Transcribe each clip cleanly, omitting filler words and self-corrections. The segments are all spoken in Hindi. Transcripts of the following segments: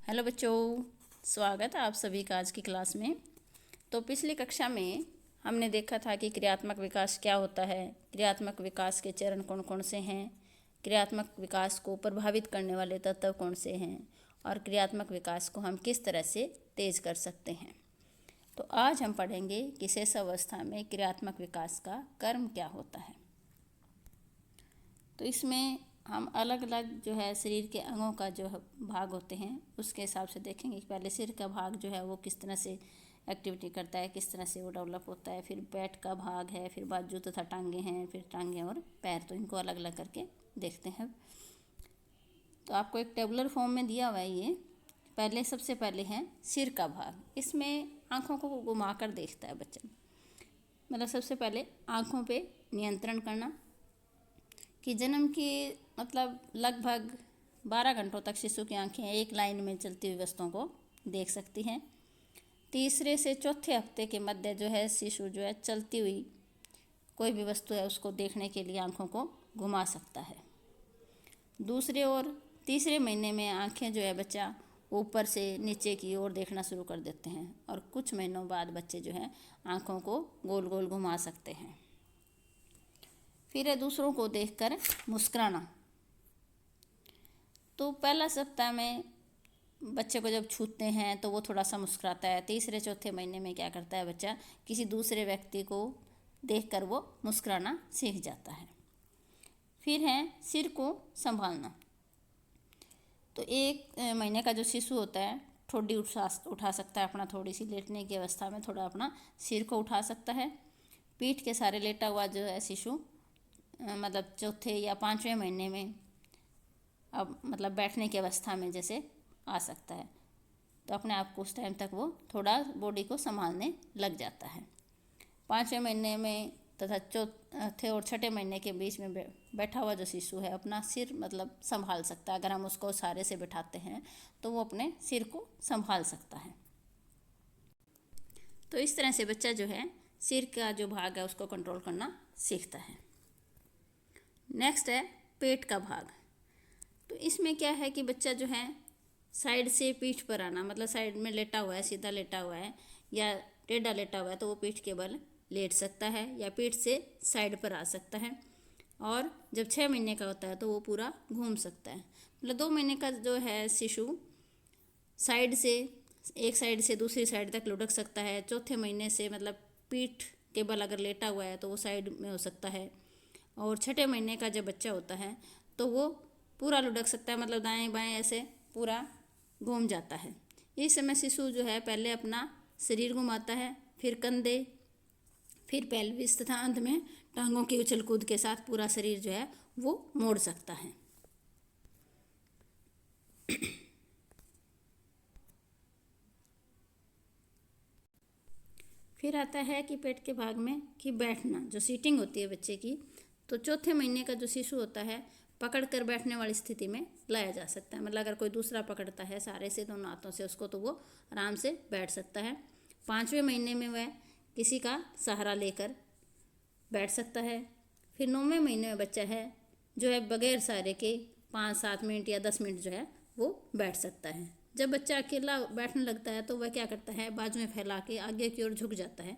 हेलो बच्चों, स्वागत है आप सभी का आज की क्लास में। तो पिछली कक्षा में हमने देखा था कि क्रियात्मक विकास क्या होता है, क्रियात्मक विकास के चरण कौन कौन से हैं, क्रियात्मक विकास को प्रभावित करने वाले तत्व कौन से हैं और क्रियात्मक विकास को हम किस तरह से तेज कर सकते हैं। तो आज हम पढ़ेंगे कि शेष अवस्था में क्रियात्मक विकास का कर्म क्या होता है। तो इसमें हम अलग अलग जो है शरीर के अंगों का जो भाग होते हैं उसके हिसाब से देखेंगे कि पहले सिर का भाग जो है वो किस तरह से एक्टिविटी करता है, किस तरह से वो डेवलप होता है, फिर पेट का भाग है, फिर बाजू तथा टांगे हैं, फिर टांगे और पैर। तो इनको अलग अलग करके देखते हैं। तो आपको एक टेबुलर फॉर्म में दिया हुआ है ये। पहले सबसे पहले है सिर का भाग। इसमें आँखों को घुमा कर देखता है बच्चा। मतलब सबसे पहले आँखों पर नियंत्रण करना कि जन्म के मतलब लगभग 12 घंटों तक शिशु की आंखें एक लाइन में चलती हुई वस्तुओं को देख सकती हैं। तीसरे से चौथे हफ्ते के मध्य जो है शिशु जो है चलती हुई कोई भी वस्तु है उसको देखने के लिए आंखों को घुमा सकता है। दूसरे और तीसरे महीने में आंखें जो है बच्चा ऊपर से नीचे की ओर देखना शुरू कर देते हैं और कुछ महीनों बाद बच्चे जो है आंखों को गोल गोल घुमा सकते हैं। फिर है दूसरों को देखकर मुस्कुराना। तो पहला सप्ताह में बच्चे को जब छूते हैं तो वो थोड़ा सा मुस्कुराता है। तीसरे चौथे महीने में क्या करता है बच्चा, किसी दूसरे व्यक्ति को देखकर वो मुस्कुराना सीख जाता है। फिर है सिर को संभालना। तो एक महीने का जो शिशु होता है ठोडी उठा सकता है अपना, थोड़ी सी लेटने की अवस्था में थोड़ा अपना सिर को उठा सकता है। पीठ के सारे लेटा हुआ जो है शिशु मतलब चौथे या पाँचवें महीने में अब मतलब बैठने की अवस्था में जैसे आ सकता है। तो अपने आप को उस टाइम तक वो थोड़ा बॉडी को संभालने लग जाता है। पाँचवें महीने में तथा चौथे और छठे महीने के बीच में बैठा हुआ जो शिशु है अपना सिर मतलब संभाल सकता है। अगर हम उसको सहारे से बिठाते हैं तो वो अपने सिर को संभाल सकता है। तो इस तरह से बच्चा जो है सिर का जो भाग है उसको कंट्रोल करना सीखता है। नेक्स्ट है पेट का भाग। तो इसमें क्या है कि बच्चा जो है साइड से पीठ पर आना, मतलब साइड में लेटा हुआ है, सीधा लेटा हुआ है या टेढ़ा लेटा हुआ है तो वो पीठ के बल लेट सकता है या पीठ से साइड पर आ सकता है। और जब 6 महीने का होता है तो वो पूरा घूम सकता है। मतलब 2 महीने का जो है शिशु साइड से एक साइड से दूसरी साइड तक लुढ़क सकता है। चौथे महीने से मतलब पीठ के बल अगर लेटा हुआ है तो वो साइड में हो सकता है। और छठे महीने का जब बच्चा होता है तो वो पूरा लुढ़क सकता है, मतलब दाएं बाएं ऐसे पूरा घूम जाता है। इस समय शिशु जो है पहले अपना शरीर घुमाता है, फिर कंधे, फिर पेल्विस तथा अंत में टांगों की उछल कूद के साथ पूरा शरीर जो है वो मोड़ सकता है। फिर आता है कि पेट के भाग में कि बैठना, जो सीटिंग होती है बच्चे की। तो चौथे महीने का जो शिशु होता है पकड़ कर बैठने वाली स्थिति में लाया जा सकता है। मतलब अगर कोई दूसरा पकड़ता है सहारे से दोनों हाथों से उसको तो वो आराम से बैठ सकता है। 5वें महीने में वह किसी का सहारा लेकर बैठ सकता है। फिर 9वें महीने में बच्चा है जो है बगैर सहारे के 5-7 मिनट या 10 मिनट जो है वो बैठ सकता है। जब बच्चा अकेला बैठने लगता है तो वह क्या करता है, बाजुएं फैला के आगे की ओर झुक जाता है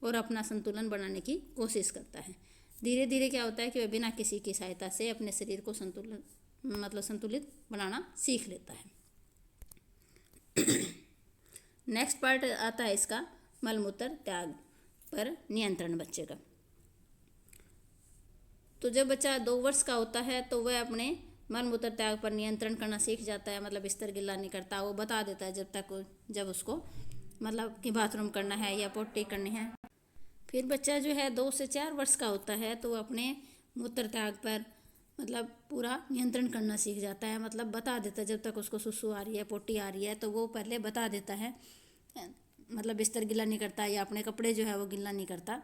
और अपना संतुलन बनाने की कोशिश करता है। धीरे धीरे क्या होता है कि वह बिना किसी की सहायता से अपने शरीर को संतुलित बनाना सीख लेता है। नेक्स्ट पार्ट आता है इसका मलमूत्र त्याग पर नियंत्रण बच्चे का। तो जब बच्चा 2 वर्ष का होता है तो वह अपने मलमूत्र त्याग पर नियंत्रण करना सीख जाता है। मतलब बिस्तर गिल्ला नहीं करता, वो बता देता है जब उसको मतलब कि बाथरूम करना है या पोटी करनी है। फिर बच्चा जो है 2 से 4 वर्ष का होता है तो अपने मूत्र त्याग पर मतलब पूरा नियंत्रण करना सीख जाता है। मतलब बता देता है, जब तक उसको सुसु आ रही है, पोटी आ रही है तो वो पहले बता देता है। मतलब बिस्तर गिल्ला नहीं करता या अपने कपड़े जो है वो गिल्ला नहीं करता।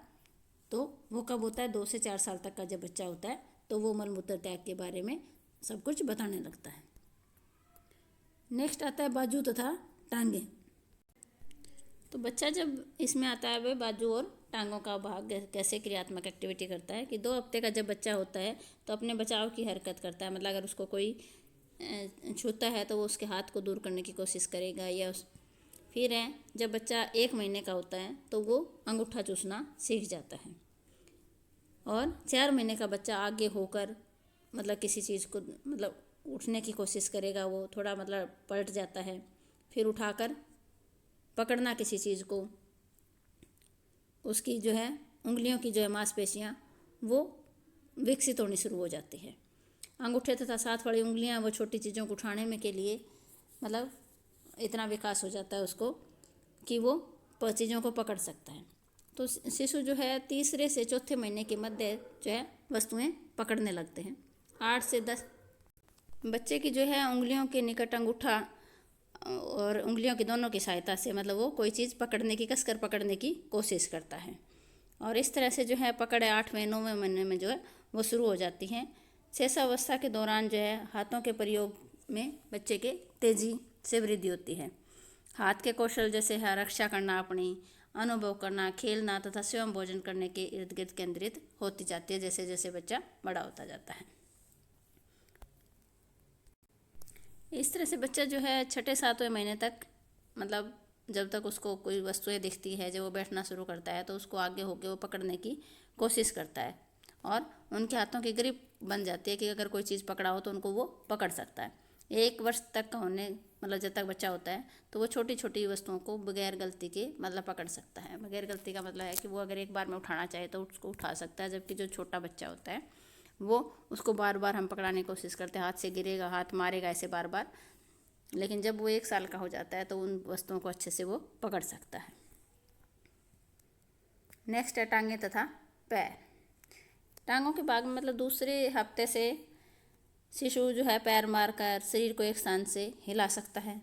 तो वो कब होता है, 2 से 4 साल तक का जब बच्चा होता है तो वो मलमूत्र त्याग के बारे में सब कुछ बताने लगता है। नेक्स्ट आता है बाजू तथा टांगे। तो बच्चा जब इसमें आता है वह बाजू और टांगों का भाग कैसे क्रियात्मक एक्टिविटी करता है कि 2 हफ्ते का जब बच्चा होता है तो अपने बचाव की हरकत करता है। मतलब अगर उसको कोई छूता है तो वो उसके हाथ को दूर करने की कोशिश करेगा। फिर है जब बच्चा 1 महीने का होता है तो वो अंगूठा चूसना सीख जाता है। और 4 महीने का बच्चा आगे होकर मतलब किसी चीज़ को मतलब उठने की कोशिश करेगा, वो थोड़ा मतलब पलट जाता है, फिर उठाकर पकड़ना किसी चीज़ को, उसकी जो है उंगलियों की जो है मांसपेशियाँ वो विकसित होनी शुरू हो जाती है। अंगूठे तथा साथ वाली उंगलियां वो छोटी चीज़ों को उठाने में के लिए मतलब इतना विकास हो जाता है उसको कि वो चीज़ों को पकड़ सकता है। तो शिशु जो है तीसरे से चौथे महीने के मध्य जो है वस्तुएं पकड़ने लगते हैं। 8 से 10 बच्चे की जो है उंगलियों के निकट अंगूठा और उंगलियों की दोनों की सहायता से मतलब वो कोई चीज़ पकड़ने की, कसकर पकड़ने की कोशिश करता है। और इस तरह से जो है पकड़ 8वें 9वें महीने में जो है वो शुरू हो जाती हैं। शेषावस्था के दौरान जो है हाथों के प्रयोग में बच्चे के तेज़ी से वृद्धि होती है। हाथ के कौशल जैसे है रक्षा करना, अपनी अनुभव करना, खेलना तथा स्वयं भोजन करने के इर्द गिर्द केंद्रित होती जाती है जैसे जैसे बच्चा बड़ा होता जाता है। इस तरह से बच्चा जो है 6-7वें महीने तक मतलब जब तक उसको कोई वस्तुएं दिखती है, जब वो बैठना शुरू करता है तो उसको आगे होके वो पकड़ने की कोशिश करता है और उनके हाथों की ग्रिप बन जाती है कि अगर कोई चीज़ पकड़ा हो तो उनको वो पकड़ सकता है। 1 वर्ष तक का होने मतलब जब तक बच्चा होता है तो वो छोटी छोटी वस्तुओं को बगैर गलती के मतलब पकड़ सकता है। बगैर गलती का मतलब है कि वो अगर एक बार में उठाना चाहे तो उसको उठा सकता है, जबकि जो छोटा बच्चा होता है वो उसको बार बार हम पकड़ाने की कोशिश करते हैं, हाथ से गिरेगा, हाथ मारेगा ऐसे बार बार, लेकिन जब वो 1 साल का हो जाता है तो उन वस्तुओं को अच्छे से वो पकड़ सकता है। नेक्स्ट है टांगें तथा पैर। टांगों के भाग में मतलब दूसरे हफ्ते से शिशु जो है पैर मारकर शरीर को एक स्थान से हिला सकता है।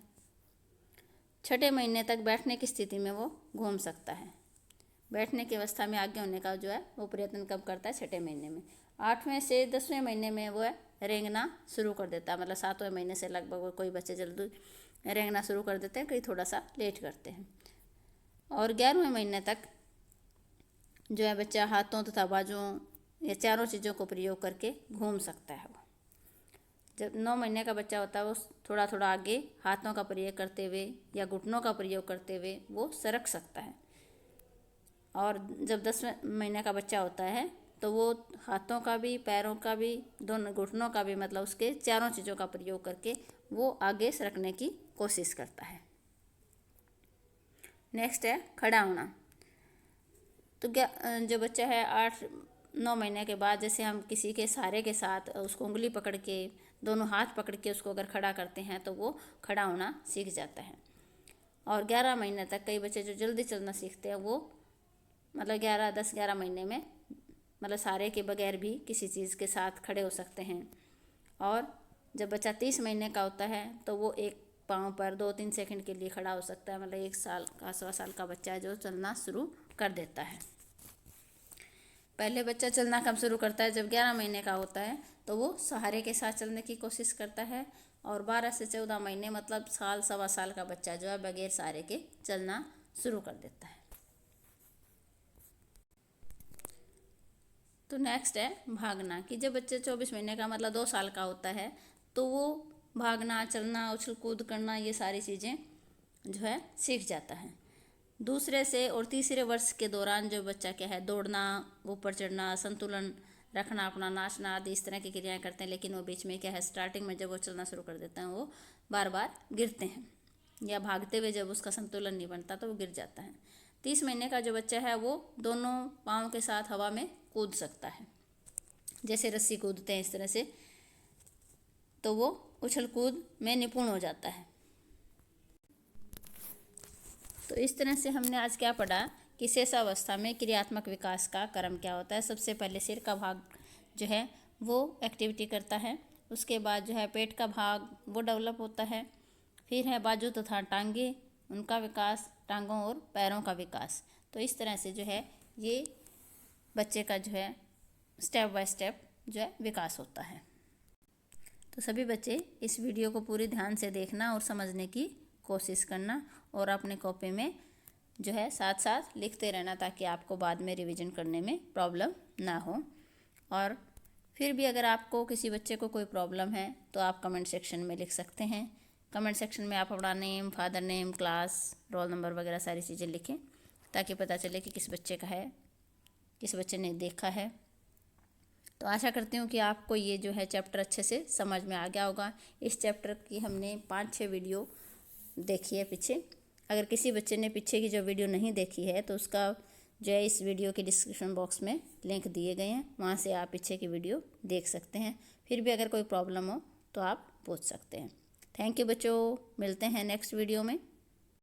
6ठे महीने तक बैठने की स्थिति में वो घूम सकता है। बैठने की अवस्था में आगे होने का जो है वो प्रयत्न कब करता है? 6ठे महीने में। 8वें से 10वें महीने में वो है रेंगना शुरू कर देता है। मतलब 7वें महीने से लगभग कोई बच्चे जल्दी रेंगना शुरू कर देते हैं, कई थोड़ा सा लेट करते हैं। और 11वें महीने तक जो है बच्चा हाथों तथा बाजुओं या चारों चीज़ों को प्रयोग करके घूम सकता है। वो जब 9 महीने का बच्चा होता है वो थोड़ा थोड़ा आगे हाथों का प्रयोग करते हुए या घुटनों का प्रयोग करते हुए वो सरक सकता है। और जब 10वें महीने का बच्चा होता है तो वो हाथों का भी, पैरों का भी, दोनों घुटनों का भी मतलब उसके चारों चीज़ों का प्रयोग करके वो आगे सरकने की कोशिश करता है। नेक्स्ट है खड़ा होना। तो जो बच्चा है 8-9 महीने के बाद जैसे हम किसी के सहारे के साथ उसको उंगली पकड़ के, दोनों हाथ पकड़ के उसको अगर खड़ा करते हैं तो वो खड़ा होना सीख जाता है। और 11 महीने तक कई बच्चे जो जल्दी चलना सीखते हैं वो मतलब 10-11 महीने में मतलब सहारे के बगैर भी किसी चीज़ के साथ खड़े हो सकते हैं। और जब बच्चा 30 महीने का होता है तो वो एक पाँव पर 2-3 सेकंड के लिए खड़ा हो सकता है। मतलब 1 साल का 1.25 साल का बच्चा है जो चलना शुरू कर देता है। पहले बच्चा चलना कब शुरू करता है? जब 11 महीने का होता है तो वो सहारे के साथ चलने की कोशिश करता है। और 12 से 14 महीने मतलब साल 1.25 साल का बच्चा जो है बगैर सहारे के चलना शुरू कर देता है। तो नेक्स्ट है भागना। कि जब बच्चे 24 महीने का मतलब 2 साल का होता है तो वो भागना, चलना, उछल कूद करना ये सारी चीज़ें जो है सीख जाता है। दूसरे से और तीसरे वर्ष के दौरान जो बच्चा क्या है दौड़ना, ऊपर चढ़ना, संतुलन रखना, अपना नाचना आदि इस तरह की क्रियाएं करते हैं। लेकिन वो बीच में क्या है स्टार्टिंग में जब वो चलना शुरू कर देते हैं वो बार बार गिरते हैं या भागते हुए जब उसका संतुलन नहीं बनता तो वो गिर जाता है। 30 महीने का जो बच्चा है वो दोनों पाँव के साथ हवा में कूद सकता है, जैसे रस्सी कूदते हैं इस तरह से, तो वो उछल कूद में निपुण हो जाता है। तो इस तरह से हमने आज क्या पढ़ा कि शेषावस्था में क्रियात्मक विकास का क्रम क्या होता है। सबसे पहले सिर का भाग जो है वो एक्टिविटी करता है, उसके बाद जो है पेट का भाग वो डेवलप होता है, फिर है बाजू तथा टांगे, उनका विकास, टांगों और पैरों का विकास। तो इस तरह से जो है ये बच्चे का जो है स्टेप बाय स्टेप जो है विकास होता है। तो सभी बच्चे इस वीडियो को पूरी ध्यान से देखना और समझने की कोशिश करना और अपने कॉपी में जो है साथ साथ लिखते रहना ताकि आपको बाद में रिवीजन करने में प्रॉब्लम ना हो। और फिर भी अगर आपको किसी बच्चे को कोई प्रॉब्लम है तो आप कमेंट सेक्शन में लिख सकते हैं। कमेंट सेक्शन में आप अपना name, father name, class, roll number वगैरह सारी चीज़ें लिखें ताकि पता चले कि किस बच्चे का है, किस बच्चे ने देखा है। तो आशा करती हूँ कि आपको ये जो है चैप्टर अच्छे से समझ में आ गया होगा। इस चैप्टर की हमने 5-6 वीडियो देखी है पीछे। अगर किसी बच्चे ने पीछे की जो वीडियो नहीं देखी है तो उसका जो है इस वीडियो के डिस्क्रिप्शन बॉक्स में लिंक दिए गए हैं, वहाँ से आप पीछे की वीडियो देख सकते हैं। फिर भी अगर कोई प्रॉब्लम हो तो आप पूछ सकते हैं। थैंक यू बच्चों, मिलते हैं नेक्स्ट वीडियो में।